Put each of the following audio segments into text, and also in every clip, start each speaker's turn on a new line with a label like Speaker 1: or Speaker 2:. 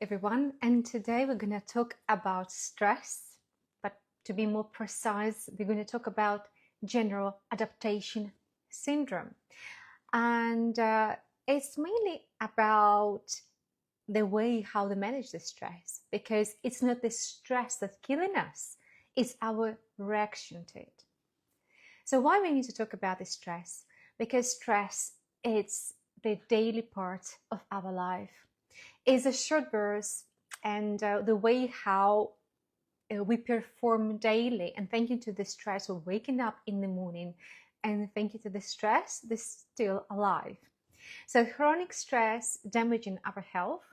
Speaker 1: everyone, and today we're going to talk about stress, but to be more precise, we're going to talk about general adaptation syndrome. And it's mainly about the way how to manage the stress, because it's not the stress that's killing us, it's our reaction to it. So why we need to talk about the stress? Because stress, it's the daily part of our life. It's a short burst and the way how we perform daily, and thank you to the stress of waking up in the morning, and thank you to the stress, they're still alive. So chronic stress damaging our health,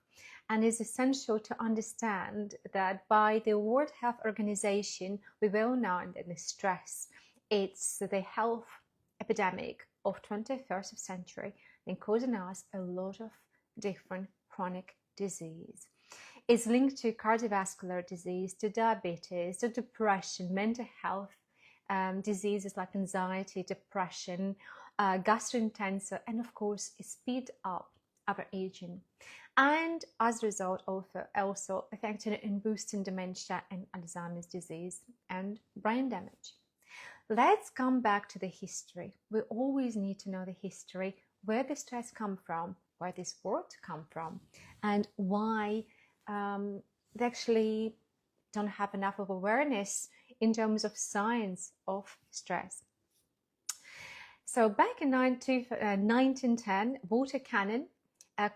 Speaker 1: and it's essential to understand that by the World Health Organization, we well know that the stress, it's the health epidemic of 21st century and causing us a lot of different chronic disease. It's linked to cardiovascular disease, to diabetes, to depression, mental health diseases like anxiety, depression, gastrointestinal, and of course, it speeds up our aging. And as a result, also affecting and boosting dementia and Alzheimer's disease and brain damage. Let's come back to the history. We always need to know the history, where the stress come from, where this word come from, and why they actually don't have enough of awareness in terms of science of stress. So back in 1910, Walter Cannon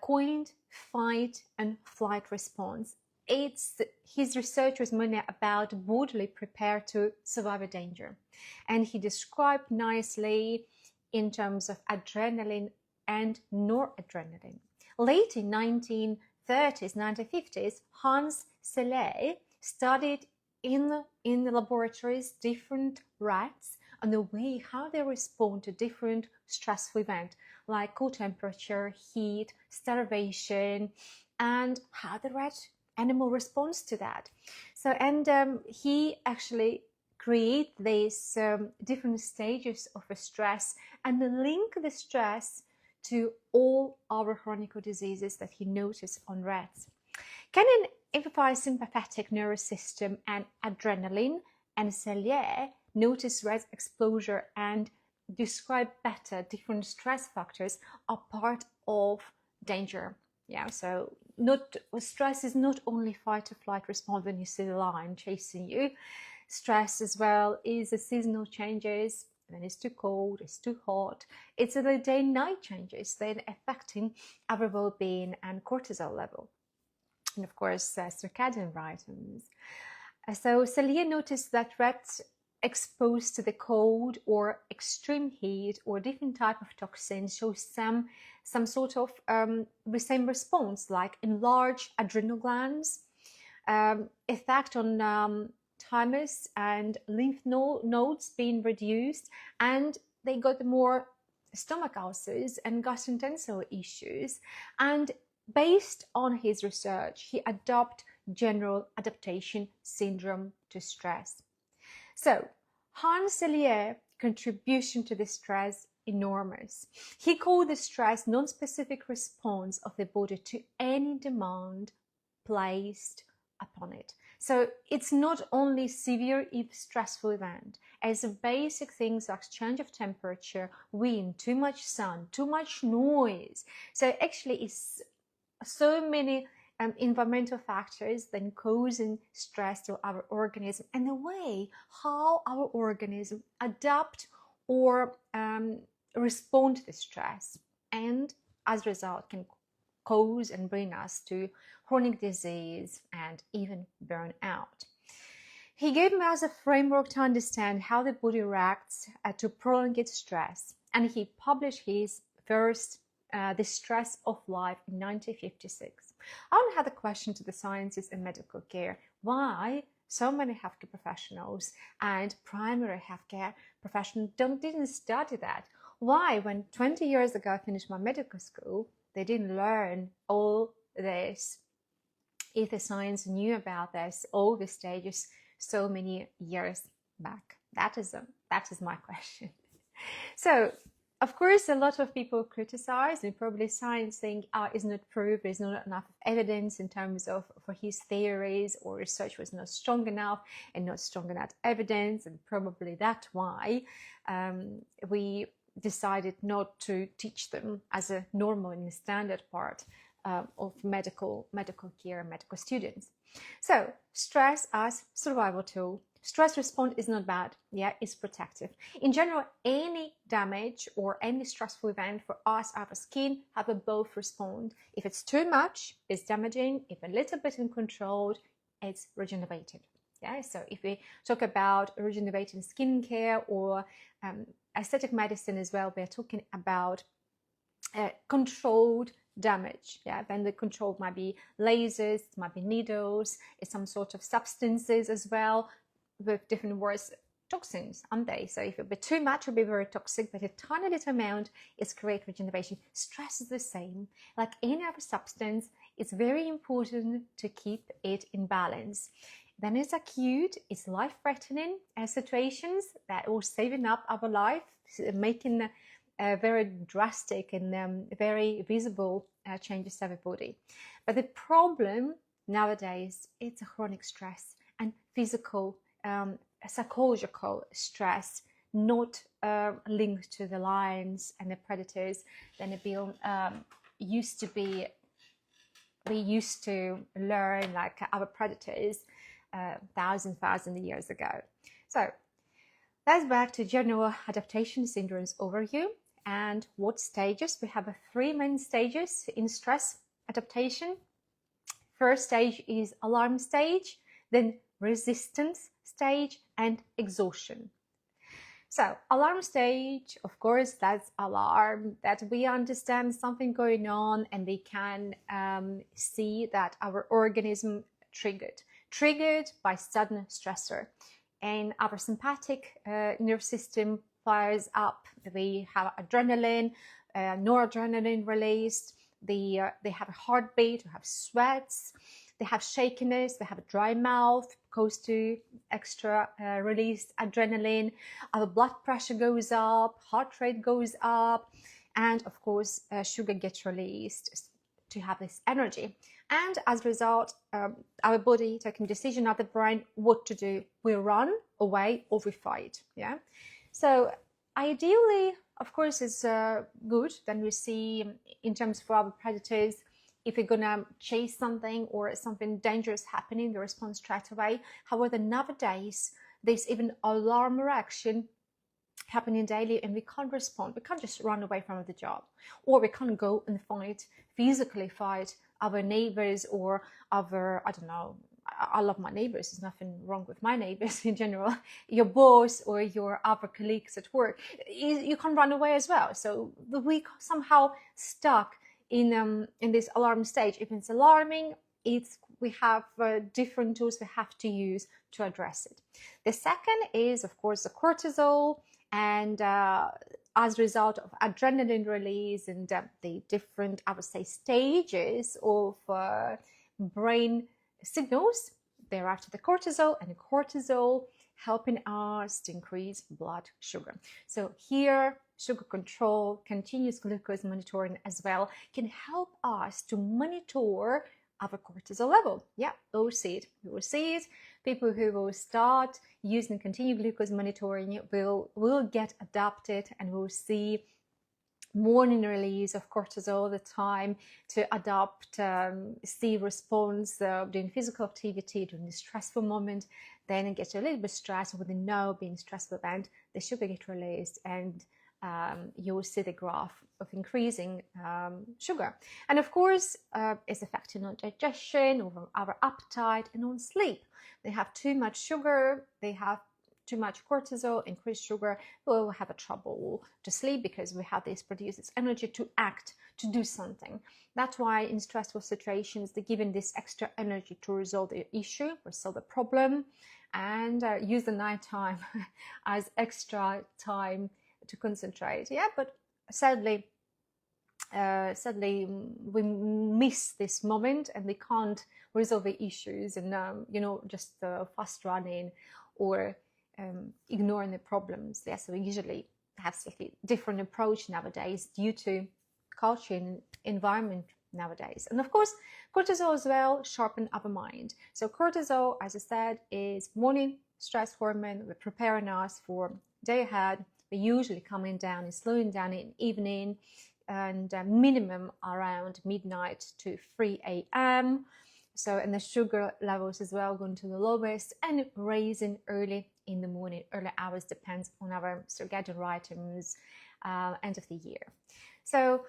Speaker 1: coined fight and flight response. His research was mainly about bodily prepare to survive a danger, and he described nicely in terms of adrenaline and noradrenaline. Late in 1930s, 1950s, Hans Selye studied in the laboratories different rats and the way how they respond to different stressful events like cold temperature, heat, starvation, and how the rat animal responds to that. So, and he actually create these different stages of a stress and link the stress to all our chronic diseases that he noticed on rats. Cannon emphasized sympathetic nervous system and adrenaline, and Selye noticed rat exposure and described better different stress factors are part of danger. Yeah, so stress is not only fight or flight response when you see the lion chasing you. Stress as well is the seasonal changes. When it's too cold, it's too hot. It's the day-night changes then affecting our well-being and cortisol level. And of course, circadian rhythms. So Selye noticed that rats exposed to the cold or extreme heat or different type of toxins show some sort of the same response, like enlarged adrenal glands, effect on thymus and lymph nodes being reduced, and they got more stomach ulcers and gastrointestinal issues. And based on his research, he adopted general adaptation syndrome to stress. So Hans Selye's contribution to the stress enormous. He called the stress non-specific response of the body to any demand placed upon it. So it's not only severe if stressful event, as basic things like change of temperature, wind, too much sun, too much noise. So actually it's so many environmental factors then causing stress to our organism, and the way how our organism adapt or respond to the stress, and as a result can cause and bring us to chronic disease and even burnout. He gave us a framework to understand how the body reacts to prolonged stress, and he published his first The Stress of Life in 1956. I want to have a question to the sciences and medical care. Why so many healthcare professionals and primary healthcare professionals didn't study that? Why, when 20 years ago I finished my medical school, they didn't learn all this? If the science knew about this, all the stages so many years back. That is my question. So Of course, a lot of people criticize, and probably science saying is not proved, there's not enough evidence in terms of for his theories, or research was not strong enough and not strong enough evidence, and probably that's why we decided not to teach them as a normal and standard part of medical care, medical students. So stress as survival tool. Stress response is not bad, yeah, it's protective. In general, any damage or any stressful event for us, our skin, have a both respond. If it's too much, it's damaging. If a little bit uncontrolled, it's regenerative. Yeah, so if we talk about regenerating skincare or aesthetic medicine as well, we're talking about controlled damage. Yeah, then the control might be lasers, might be needles, it's some sort of substances as well, with different words, toxins, aren't they? So if it be too much, it will be very toxic, but a tiny little amount is great regeneration. Stress is the same. Like any other substance, it's very important to keep it in balance. Then it's acute, it's life-threatening situations that are saving up our life, making very drastic and very visible changes to our body. But the problem nowadays, it's a chronic stress and physical, psychological stress, not linked to the lions and the predators. Then it used to be, we used to learn like our predators thousands years ago. So that's back to general adaptation syndromes overview. And what stages? We have 3 main stages in stress adaptation. First stage is alarm stage, then resistance stage, and exhaustion. So alarm stage, of course, that's alarm, that we understand something going on and we can see that our organism triggered by sudden stressor. And our sympathetic nerve system fires up. They have adrenaline, noradrenaline released. They have a heartbeat, they have sweats, they have shakiness, they have a dry mouth, goes to extra released adrenaline. Our blood pressure goes up, heart rate goes up, and of course sugar gets released to have this energy. And as a result, our body taking decision of the brain what to do. We run away or we fight. Yeah. So ideally, of course, it's good. Then we see in terms of our predators, if we're gonna chase something or something dangerous happening, we respond straight away. However, nowadays, there's even alarm reaction happening daily and we can't respond. We can't just run away from the job, or we can't go and physically fight our neighbors or other, I don't know, I love my neighbors, there's nothing wrong with my neighbors in general, your boss or your other colleagues at work, you can run away as well. So we somehow stuck in this alarm stage. If it's alarming, we have different tools we have to use to address it. The second is, of course, the cortisol, and as a result of adrenaline release and the different, I would say, stages of brain signals, thereafter the cortisol, and the cortisol helping us to increase blood sugar. So here, sugar control, continuous glucose monitoring as well can help us to monitor our cortisol level. Yeah, we will see it. We will see it. People who will start using continuous glucose monitoring will get adapted, and we'll see morning release of cortisol all the time to adapt, see response during physical activity, during the stressful moment. Then it gets a little bit stressed with the no being stressful event, the sugar gets released, and you will see the graph of increasing sugar. And of course, it's affecting on digestion, over our appetite, and on sleep. They have too much sugar, they have too much cortisol, increased sugar, we will have a trouble to sleep because we have this produces energy to act, to do something. That's why in stressful situations, they're given this extra energy to resolve the issue, resolve the problem, and use the night time as extra time to concentrate. Yeah, but sadly we miss this moment and we can't resolve the issues, and just fast running or ignoring the problems. Yeah, so we usually have slightly different approach nowadays due to culture and environment nowadays. And of course, cortisol as well sharpen our mind. So cortisol, as I said, is morning stress hormone. We're preparing us for day ahead. We're usually coming down and slowing down in evening, and minimum around midnight to 3 a.m. So, and the sugar levels as well going to the lowest, and raising early in the morning, early hours, depends on our circadian rhythms, end of the year. So,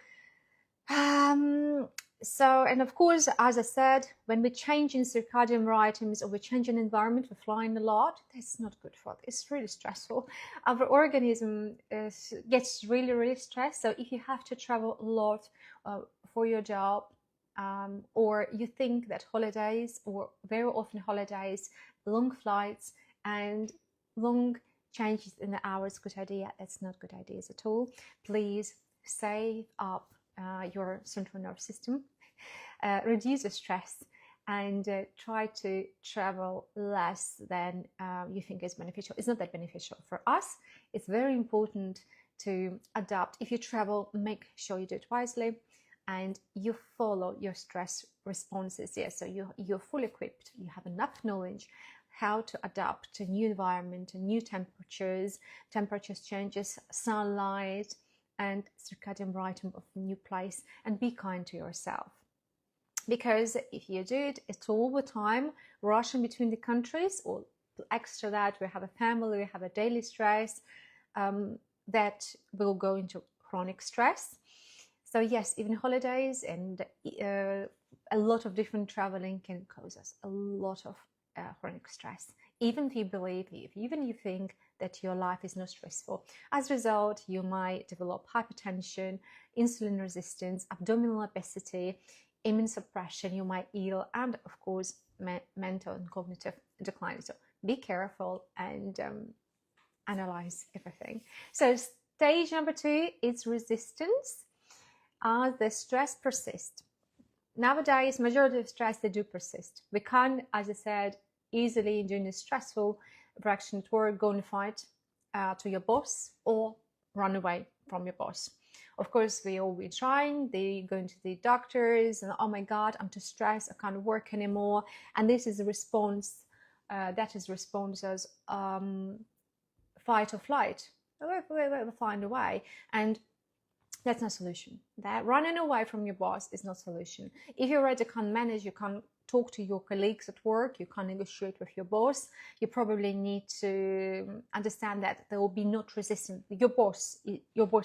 Speaker 1: and of course, as I said, when we change in circadian rhythms or we change in environment, we're flying a lot, that's not good for us. It's really stressful. Our organism gets really, really stressed. So if you have to travel a lot for your job, or you think that holidays, or very often holidays, long flights and long changes in the hours, good idea. That's not good ideas at all. Please save up your central nervous system, reduce the stress, and try to travel less than you think is beneficial. It's not that beneficial for us. It's very important to adapt. If you travel, make sure you do it wisely and you follow your stress responses. Yeah, so you're fully equipped. You have enough knowledge how to adapt to new environment and new temperatures changes, sunlight, and circadian rhythm of a new place, and be kind to yourself. Because if you do it, it's all the time rushing between the countries, or extra that we have a family, we have a daily stress, that will go into chronic stress. So yes, even holidays and a lot of different traveling can cause us a lot of chronic stress. Even if you believe, even if you think that your life is not stressful. As a result, you might develop hypertension, insulin resistance, abdominal obesity, immune suppression, you might ill, and of course, mental and cognitive decline. So be careful and analyze everything. So stage number 2 is resistance. As the stress persists. Nowadays, majority of stress, they do persist. We can't, as I said, easily during a stressful interaction at work, go and fight to your boss or run away from your boss. Of course, we all be trying, they going to the doctors and, oh my God, I'm too stressed, I can't work anymore. And this is a response, that is response as fight or flight. We'll find a way. And that's not a solution. That running away from your boss is not a solution. If you already can't manage, you can't talk to your colleagues at work, you can't negotiate with your boss, you probably need to understand that there will be not resistance. Your boss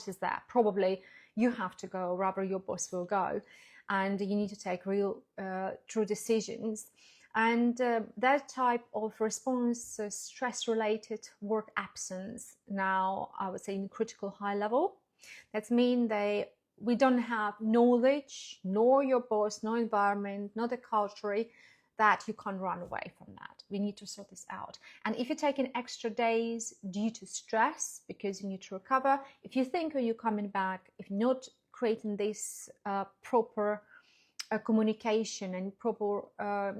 Speaker 1: is there. Probably you have to go, rather your boss will go. And you need to take real, true decisions. And that type of response, stress-related work absence, now I would say in critical high level. That means we don't have knowledge, nor your boss, nor environment, nor the culture, that you can't run away from that. We need to sort this out. And if you're taking extra days due to stress, because you need to recover, if you think when you're coming back, if you're not creating this proper communication and proper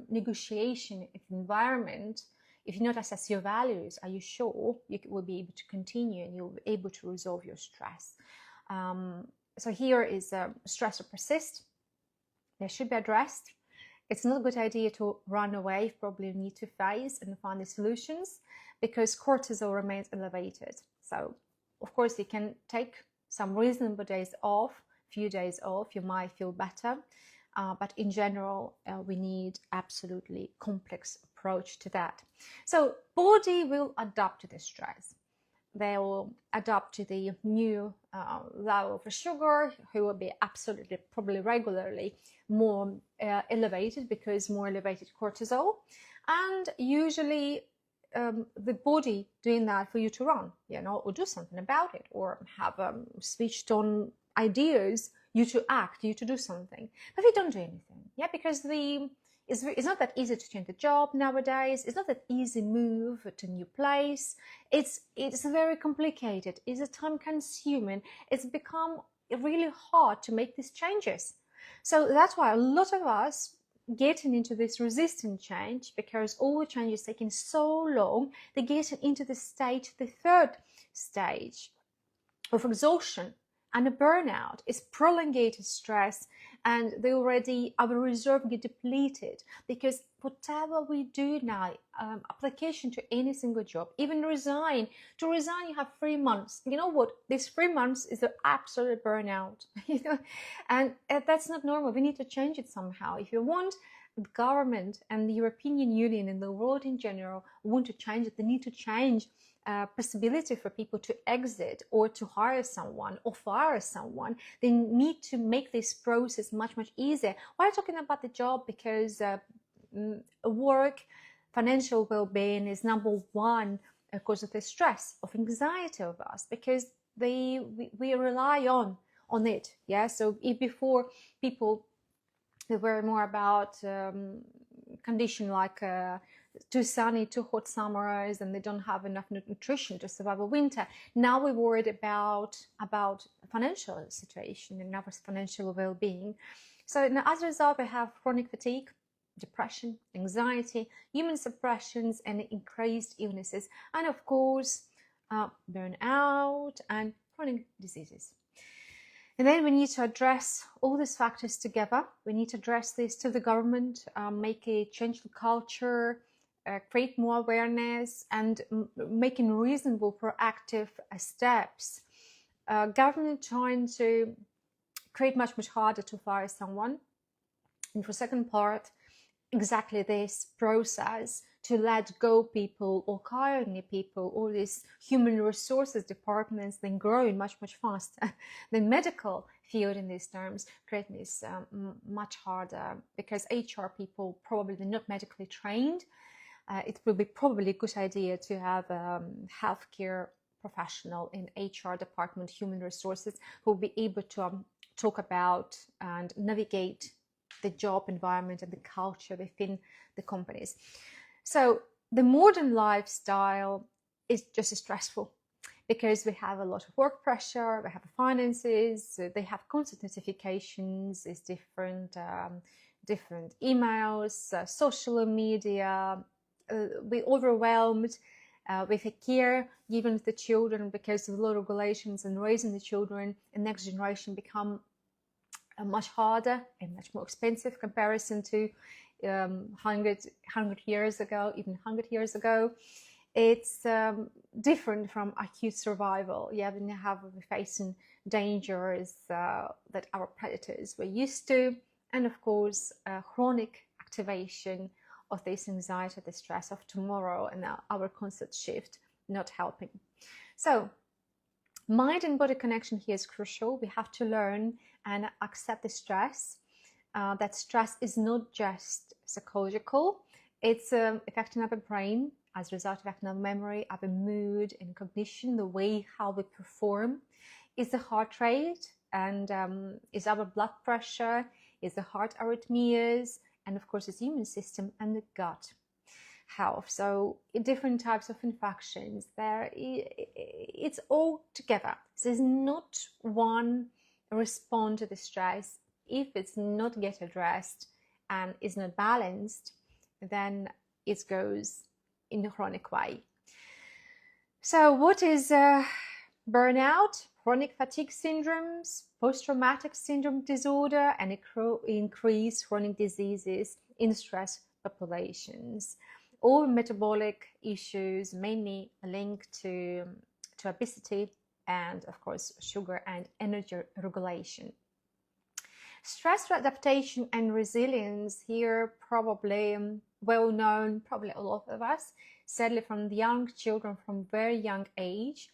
Speaker 1: negotiation of environment, if you not assess your values, are you sure you will be able to continue and you'll be able to resolve your stress? So here is stress to persist. They should be addressed. It's not a good idea to run away. You probably need to face and find the solutions, because cortisol remains elevated. So of course you can take some reasonable days off, few days off, you might feel better. But in general, we need absolutely complex approach to that. So body will adapt to the stress. They will adapt to the new level of sugar, who will be absolutely, probably regularly more elevated, because more elevated cortisol. And usually the body doing that for you to run, or do something about it, or have switched on ideas, you to act, you to do something. But we don't do anything, because it's not that easy to change the job nowadays. It's not that easy move to a new place. It's very complicated. It's time consuming. It's become really hard to make these changes. So that's why a lot of us getting into this resistant change, because all the change is taking so long, they get into the stage, the third stage, of exhaustion and a burnout. It's prolonged stress, and they already our reserve get depleted, because whatever we do now, application to any single job, even to resign you have 3 months. You know what, this 3 months is the absolute burnout. And that's not normal. We need to change it somehow. If you want the government and the European Union and the world in general want to change it, they need to change possibility for people to exit or to hire someone or fire someone. They need to make this process much easier. We're talking about the job because work, financial well-being is number one cause of the stress, of anxiety of us, because we rely on it. Yeah. So if before people, they were more about condition like too sunny, too hot summers, and they don't have enough nutrition to survive a winter. Now we're worried about financial situation and our financial well-being. So as a result, they have chronic fatigue, depression, anxiety, immune suppressions, and increased illnesses, and of course, burnout and chronic diseases. And then we need to address all these factors together. We need to address this to the government, make a change the culture, create more awareness, and making reasonable, proactive steps. Government trying to create much harder to fire someone. And for second part, exactly this process to let go people or hire new people, all these human resources departments, then growing much faster than medical field in these terms, creating this much harder, because HR people probably not medically trained. It will be probably a good idea to have a healthcare professional in HR department, human resources, who will be able to talk about and navigate the job environment and the culture within the companies. So the modern lifestyle is just stressful, because we have a lot of work pressure, we have finances, they have constant notifications, it's different emails, social media. We're overwhelmed with the care given to the children, because of the law regulations, and raising the children and next generation become much harder and much more expensive comparison to 100 years ago, even 100 years ago. It's different from acute survival. Yeah, we're facing dangers that our predators were used to, and of course, chronic activation of this anxiety, the stress of tomorrow, and our constant shift not helping. So mind and body connection here is crucial. We have to learn and accept the stress. That stress is not just psychological. It's affecting our brain as a result, affecting our memory, our mood and cognition, the way how we perform. Is the heart rate, and is our blood pressure, is the heart arrhythmias, and of course, it's the immune system and the gut health. So different types of infections there, it's all together. So there's not one respond to the stress. If it's not get addressed and is not balanced, then it goes in a chronic way. So what is burnout, chronic fatigue syndromes, post-traumatic syndrome disorder, and increased chronic diseases in stress populations? All metabolic issues, mainly linked to obesity and, of course, sugar and energy regulation. Stress adaptation and resilience here, probably well known, probably a lot of us, sadly from the young children from very young age.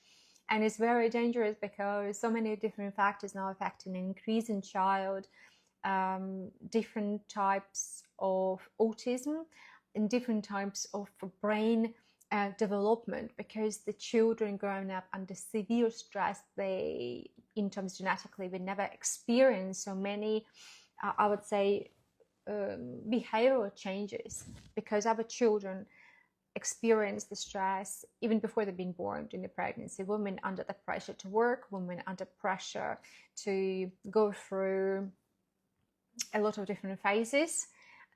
Speaker 1: And it's very dangerous because so many different factors now affecting an increasing child, different types of autism and different types of brain development, because the children growing up under severe stress, they, in terms genetically, we never experience so many, I would say, behavioral changes, because our children experience the stress even before they've been born during the pregnancy. Women under the pressure to work, women under pressure to go through a lot of different phases,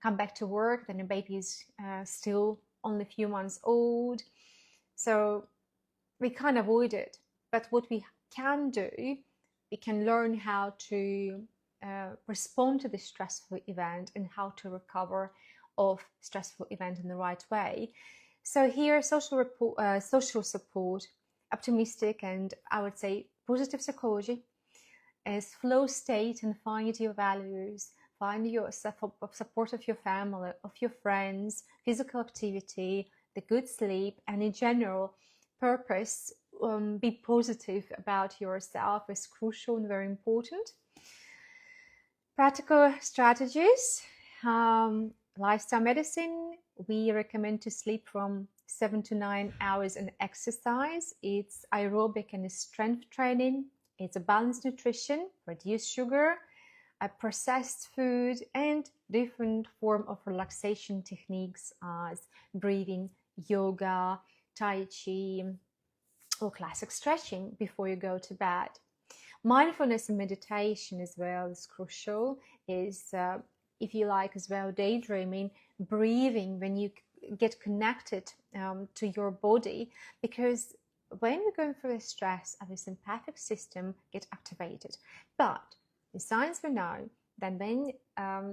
Speaker 1: come back to work, then the baby is still only a few months old. So we can't avoid it. But what we can do, we can learn how to respond to this stressful event and how to recover of stressful event in the right way. So here, social support, optimistic, and I would say positive psychology is flow state, and find your values, find your support of your family, of your friends, physical activity, the good sleep, and in general, purpose. Be positive about yourself is crucial and very important. Practical strategies, lifestyle medicine, we recommend to sleep from 7 to 9 hours and exercise. It's aerobic and strength training. It's a balanced nutrition, reduced sugar, a processed food, and different form of relaxation techniques as breathing, yoga, tai chi, or classic stretching before you go to bed. Mindfulness and meditation as well is crucial. Is if you like as well, daydreaming, breathing when you get connected to your body, because when you're going through a stress, our sympathetic system gets activated. But the science we know that when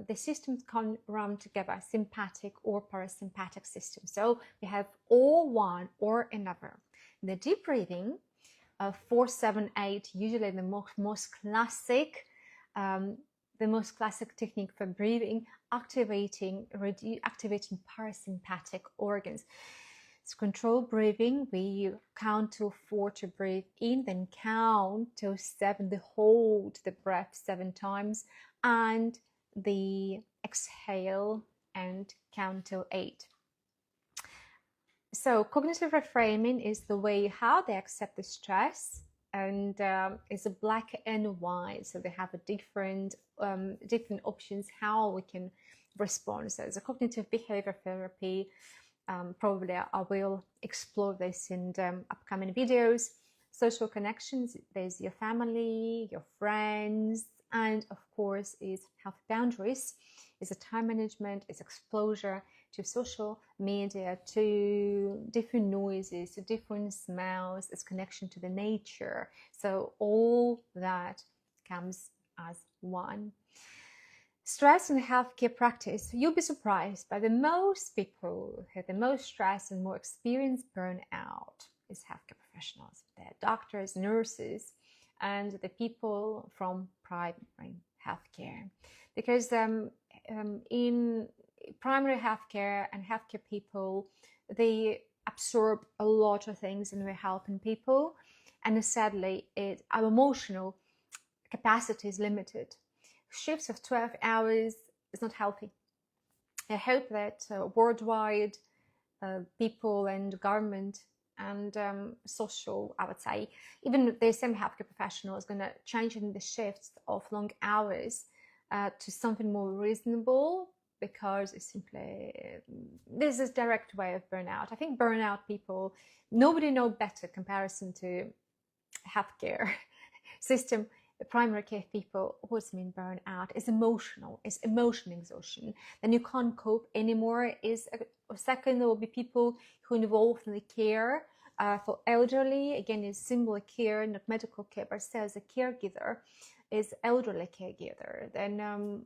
Speaker 1: the systems can run together, sympathetic or parasympathetic system, so we have all one or another. The deep breathing, 4-7-8, usually the most classic technique for breathing, activating parasympathetic organs. It's controlled breathing. We count to 4 to breathe in, then count to 7 to hold the breath 7 times, and the exhale and count till 8. So cognitive reframing is the way how they accept the stress, and it's a black and white. So they have a different options how we can respond. So it's a cognitive behavior therapy. Probably I will explore this in upcoming videos. Social connections, there's your family, your friends, and of course is health boundaries, is a time management, is exposure to social media, to different noises, to different smells, is connection to the nature. So all that comes as one. Stress in healthcare practice, you'll be surprised, but the most people who have the most stress and more experience burnout is healthcare professionals. They're doctors, nurses, and the people from primary healthcare. Because in primary healthcare and healthcare people, they absorb a lot of things and we're helping people. And sadly, our emotional capacity is limited. Shifts of 12 hours is not healthy. I hope that worldwide people and government and social, I would say, even the same healthcare professional is going to change in the shifts of long hours to something more reasonable, because it's simply, this is direct way of burnout. I think burnout people, nobody know better comparison to healthcare system. Primary care people, what's mean burnout is emotional, it's emotion exhaustion. Then you can't cope anymore. Is a second, there will be people who involved in the care for elderly. Again, it's symbol care, not medical care, but still as a caregiver, is elderly caregiver. Then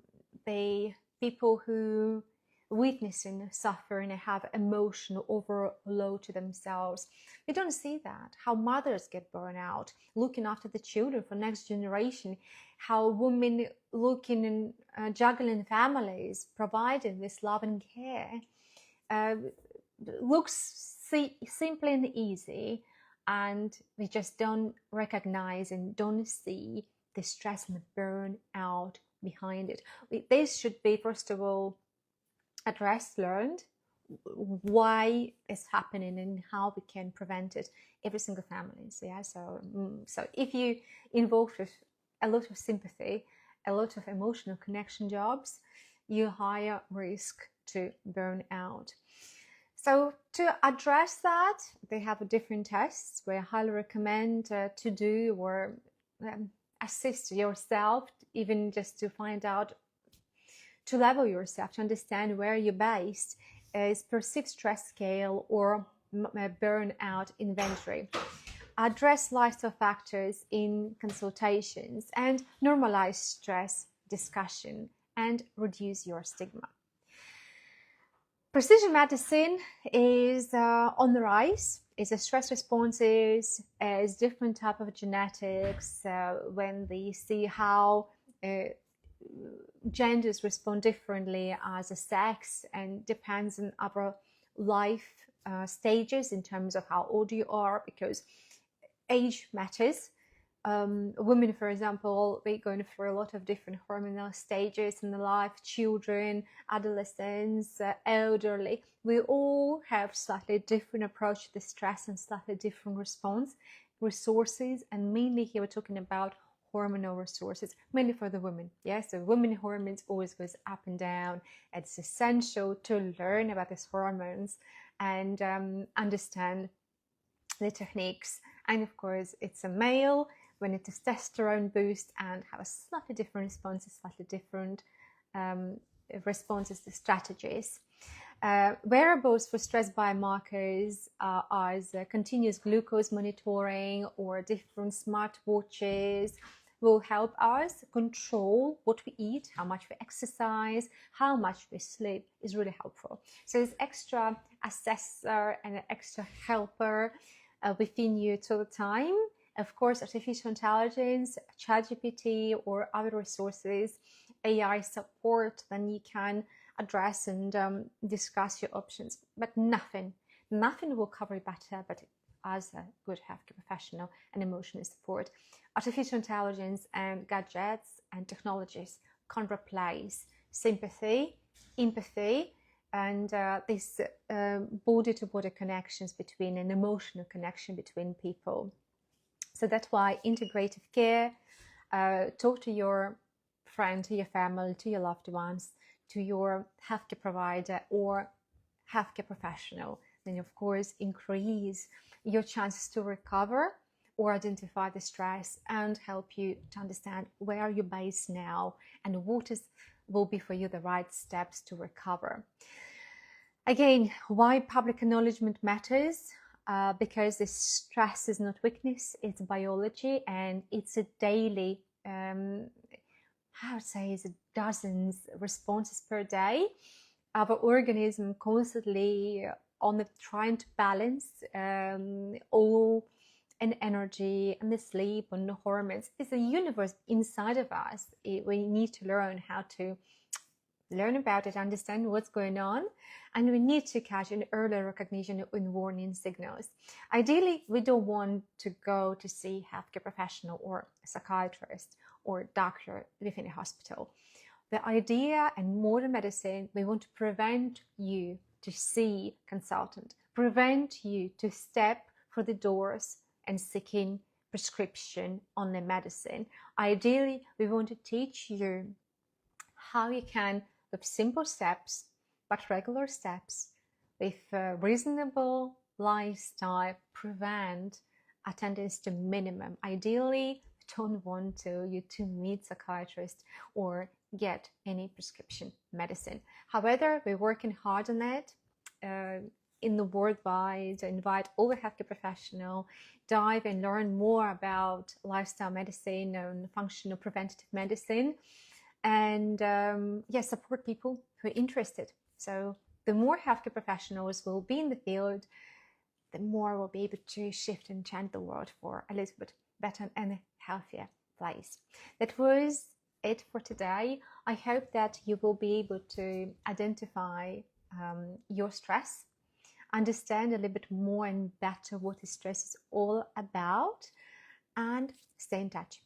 Speaker 1: people who witnessing suffering and have emotional overload to themselves. We don't see that. How mothers get burned out, looking after the children for next generation. How women looking and juggling families, providing this love and care. Looks simple and easy, and we just don't recognize and don't see the stress and the burnout behind it. This should be, first of all, addressed, learned why it's happening and how we can prevent it. Every single family. So yeah, so if you involve with a lot of sympathy, a lot of emotional connection jobs, you higher risk to burn out. So to address that, they have different tests where I highly recommend to do, or assist yourself, even just to find out, to level yourself, to understand where you're based, is perceived stress scale or burnout inventory. address lifestyle factors in consultations, and normalize stress discussion and reduce your stigma. Precision medicine is on the rise. It's a stress responses, it's different type of genetics. When they see how genders respond differently as a sex, and depends on our life stages in terms of how old you are, because age matters. Women, for example, we're going through a lot of different hormonal stages in the life, children, adolescents, elderly. We all have slightly different approach to the stress and slightly different resources, and mainly here we're talking about hormonal resources, mainly for the women. Yeah, so women hormones always goes up and down. It's essential to learn about these hormones and understand the techniques. And of course, it's a male when it's testosterone boost and have a slightly different responses, slightly different responses to strategies. Wearables for stress biomarkers as continuous glucose monitoring or different smartwatches will help us control what we eat, how much we exercise, how much we sleep is really helpful. So it's extra assessor and an extra helper within you all the time. Of course, artificial intelligence, ChatGPT or other resources, AI support, then you can address and discuss your options. But nothing will cover it better, but as a good healthcare professional and emotional support. Artificial intelligence and gadgets and technologies can't replace sympathy, empathy, and this body-to-body connections between an emotional connection between people. So that's why integrative care, talk to your friend, to your family, to your loved ones, to your healthcare provider or healthcare professional, then of course increase your chances to recover or identify the stress and help you to understand where you're based now and what will be for you the right steps to recover. Again, why public acknowledgement matters? Because this stress is not weakness, it's biology, and it's a daily, I would say, it's dozens responses per day. Our organism constantly on the trying to balance all and energy and the sleep and the hormones. It's a universe inside of us. We need to learn how to learn about it, understand what's going on, and we need to catch an early recognition in warning signals. Ideally, we don't want to go to see a healthcare professional or a psychiatrist or doctor within a hospital. The idea in modern medicine, we want to prevent you to see a consultant, prevent you to step through the doors and seeking prescription on the medicine. Ideally, we want to teach you how you can, with simple steps, but regular steps, with a reasonable lifestyle, prevent attendance to minimum. Ideally, we don't want you to meet a psychiatrist or get any prescription medicine. However, we're working hard on it. In the worldwide, I invite all the healthcare professionals, dive and learn more about lifestyle medicine and functional preventative medicine. And support people who are interested. So the more healthcare professionals will be in the field, the more we'll be able to shift and change the world for a little bit better and healthier place. That was it for today. I hope that you will be able to identify your stress, understand a little bit more and better what the stress is all about, and stay in touch.